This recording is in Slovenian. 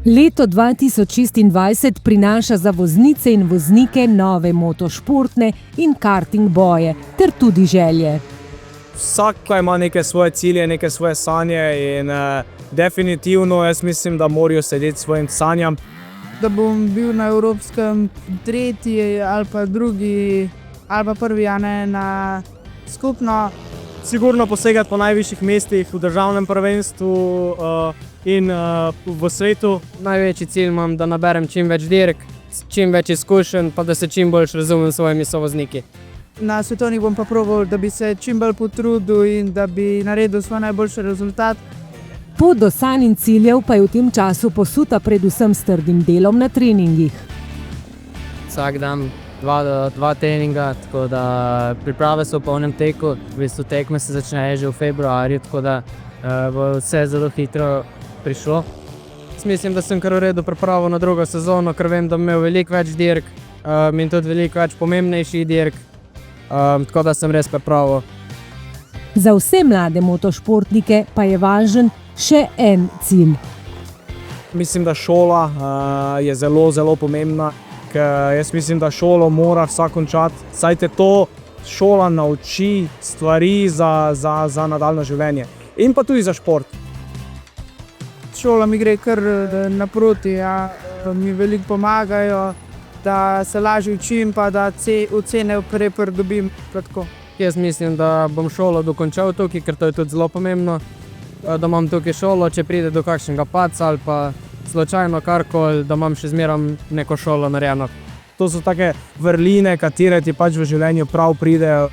Leto 2026 prinaša za voznice in voznike nove motošportne in karting boje, ter tudi želje. Vsak ima neke svoje cilje, neke svoje sanje in definitivno jaz mislim, da morajo slediti svojim sanjam. Da bom bil na evropskem tretji ali pa drugi ali pa prvi, a ne na skupno. Sigurno posegati po najvišjih mestih v državnem prvenstvu in v svetu. Največji cilj imam, da naberem čim več dirk, čim več izkušenj, pa da se čim bolj razumem s svojimi sovozniki. Na svetovnih bom pa proval, da bi se čim bolj potrudil in da bi naredil svoj najboljši rezultat. Pot do sanj in ciljev pa je v tem času posuta predvsem s trdim delom na treningih. Vsak dan dva treninga, tako da priprave so v polnem teku. V bistvu tekme se začnejo že v februarju, tako da bo vse zelo hitro prišlo. Mislim, da sem kar v redu pripravil na drugo sezono, ker vem, da bom imel veliko več dirk in tudi veliko več pomembnejših dirk, tako da sem res pripravil. Za vse mlade motošportnike pa je važen še en cilj. Mislim, da šola je zelo, zelo pomembna. Jaz mislim, da šolo mora vsak končati, saj te to šola nauči stvari za nadaljno življenje in pa tudi za šport. Šola mi gre kar naproti, mi veliko pomagajo, da se lažje učim, pa da ocene prepr dobim. Jaz mislim, da bom šolo dokončal tukaj, ker to je tudi zelo pomembno, da imam tukaj šolo, če pride do kakšnega padca ali pa slučajno karkoli, da imam še zmeraj neko šolo narejeno. To so take vrline, katere ti pač v življenju prav pridejo.